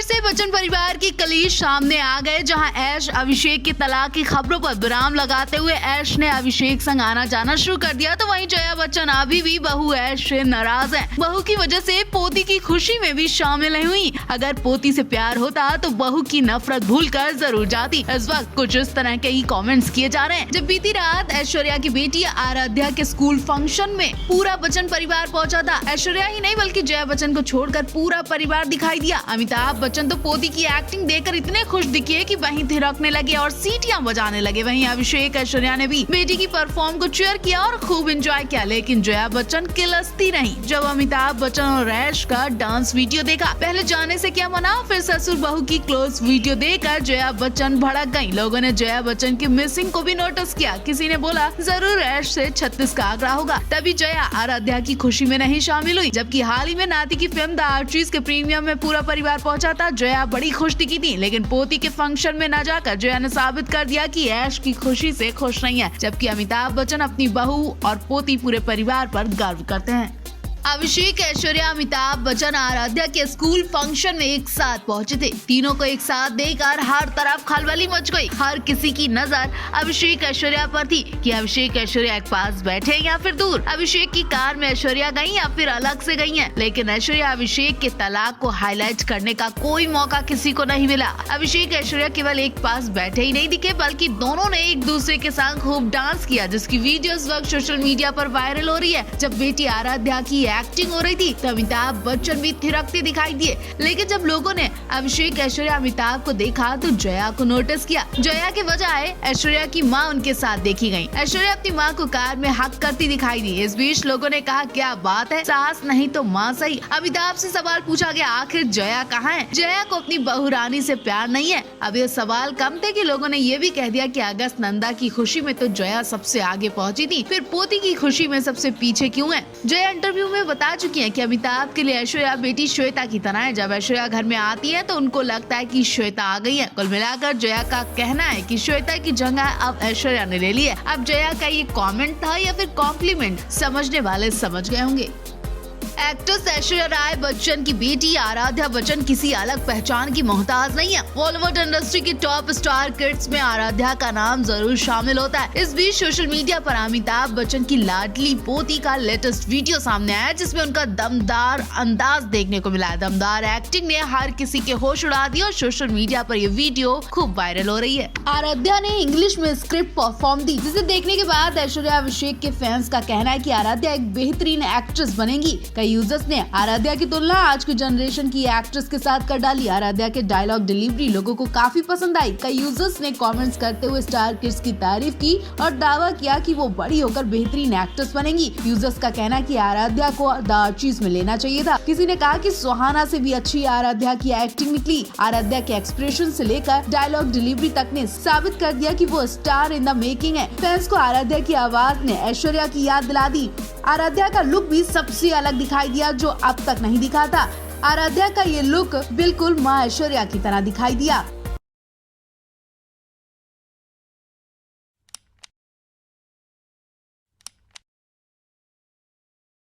फिर से बच्चन परिवार की कलीश सामने आ गए, जहां ऐश अभिषेक की तलाक की खबरों पर विराम लगाते हुए ऐश ने अभिषेक संग आना जाना शुरू कर दिया, तो वहीं जया बच्चन अभी भी बहू ऐश से नाराज हैं। बहू की वजह से पोती की खुशी में भी शामिल नहीं हुई। अगर पोती से प्यार होता तो बहू की नफरत भूलकर जरूर जाती। इस वक्त कुछ इस तरह के ही कमेंट्स किए जा रहे हैं। जब बीती रात ऐश्वर्या की बेटी आराध्या के स्कूल फंक्शन में पूरा बच्चन परिवार पहुंचा था। ऐश्वर्या ही नहीं बल्कि जया बच्चन को छोड़कर पूरा परिवार दिखाई दिया। अमिताभ बच्चन तो पोती की एक्टिंग देखकर इतने खुश दिखे कि वहीं थिरकने लगे और सीटियां बजाने लगे। वहीं अभिषेक ऐश्वर्या ने भी बेटी की परफॉर्म को चीयर किया और खूब एंजॉय किया, लेकिन जया बच्चन किलसती नहीं। जब अमिताभ बच्चन और ऐश का डांस वीडियो देखा, पहले जाने से क्या मना, फिर ससुर बहू की क्लोज वीडियो देखकर जया बच्चन भड़क गयी। लोगों ने जया बच्चन की मिसिंग को भी नोटिस किया। किसी ने बोला जरूर ऐश से 36 का आंकड़ा होगा। तभी जया आराध्या की खुशी में नहीं शामिल हुई। जबकि हाल ही में नाती की फिल्म द आर्चिज के प्रीमियम में पूरा परिवार पहुंचा था। जया बड़ी खुश दिखी थी, लेकिन पोती के फंक्शन में न जाकर जया ने साबित कर दिया कि ऐश की खुशी से खुश नहीं है। जबकि अमिताभ बच्चन अपनी बहू और पोती पूरे परिवार पर गर्व करते हैं। अभिषेक, ऐश्वर्या, अमिताभ बच्चन आराध्या के स्कूल फंक्शन में एक साथ पहुंचे थे। तीनों को एक साथ देखकर हर तरफ खलबली मच गई। हर किसी की नजर अभिषेक ऐश्वर्या पर थी कि अभिषेक ऐश्वर्या के पास बैठे या फिर दूर। अभिषेक की कार में ऐश्वर्या गई या फिर अलग से गई हैं। लेकिन ऐश्वर्या अभिषेक के तलाक को हाईलाइट करने का कोई मौका किसी को नहीं मिला। अभिषेक ऐश्वर्या केवल एक पास बैठे ही नहीं दिखे, बल्कि दोनों ने एक दूसरे के साथ खूब डांस किया, जिसकी वीडियो इस वक्त सोशल मीडिया पर वायरल हो रही है। जब बेटी आराध्या की एक्टिंग हो रही थी तो अमिताभ बच्चन भी थिरकते दिखाई दिए। लेकिन जब लोगों ने अभिषेक, ऐश्वर्या, अमिताभ को देखा तो जया को नोटिस किया। जया के बजाय ऐश्वर्या की मां उनके साथ देखी गई। ऐश्वर्या अपनी मां को कार में हक करती दिखाई दी। इस बीच लोगों ने कहा, क्या बात है, सास नहीं तो मां सही। अमिताभ से सवाल पूछा गया, आखिर जया कहाँ है? जया को अपनी बहू रानी से प्यार नहीं है। अब ये सवाल कम थे कि लोगों ने ये भी कह दिया कि अगस्त नंदा की खुशी में तो जया सबसे आगे पहुंची थी, फिर पोती की खुशी में सबसे पीछे क्यों है? जया इंटरव्यू में बता चुकी है कि अमिताभ के लिए ऐश्वर्या बेटी श्वेता की तरह है। जब ऐश्वर्या घर में आती है तो उनको लगता है कि श्वेता आ गई है। कुल मिलाकर जया का कहना है कि श्वेता की जगह अब ऐश्वर्या ने ले ली है। अब जया का ये कमेंट था या फिर कॉम्प्लीमेंट, समझने वाले समझ गए होंगे। एक्ट्रेस ऐश्वर्या राय बच्चन की बेटी आराध्या बच्चन किसी अलग पहचान की मोहताज नहीं है। बॉलीवुड इंडस्ट्री की टॉप स्टार किड्स में आराध्या का नाम जरूर शामिल होता है। इस बीच सोशल मीडिया पर अमिताभ बच्चन की लाडली पोती का लेटेस्ट वीडियो सामने आया, जिसमें उनका दमदार अंदाज देखने को मिला है। दमदार एक्टिंग ने हर किसी के होश उड़ा दिए और सोशल मीडिया पर ये वीडियो खूब वायरल हो रही है। आराध्या ने इंग्लिश में स्क्रिप्ट परफॉर्म दी, जिसे देखने के बाद ऐश्वर्या अभिषेक के फैंस का कहना है कि आराध्या एक बेहतरीन एक्ट्रेस बनेगी। कई यूजर्स ने आराध्या की तुलना आज की जनरेशन की एक्ट्रेस के साथ कर डाली। आराध्या के डायलॉग डिलीवरी लोगों को काफी पसंद आई। कई यूजर्स ने कमेंट्स करते हुए स्टार किड्स की तारीफ की और दावा किया कि वो बड़ी होकर बेहतरीन एक्ट्रेस बनेंगी। यूजर्स का कहना है कि आराध्या को द आर्चिज में लेना चाहिए था। किसी ने कहा कि सुहाना से भी अच्छी आराध्या की एक्टिंग निकली। आराध्या के एक्सप्रेशन से लेकर डायलॉग डिलीवरी तक ने साबित कर दिया कि वो स्टार इन द मेकिंग है। फैंस को आराध्या की आवाज ने ऐश्वर्या की याद दिला दी। आराध्या का लुक भी सबसे अलग दिखाई दिया, जो अब तक नहीं दिखा था। आराध्या का ये लुक बिल्कुल मां ऐश्वर्या की तरह दिखाई दिया।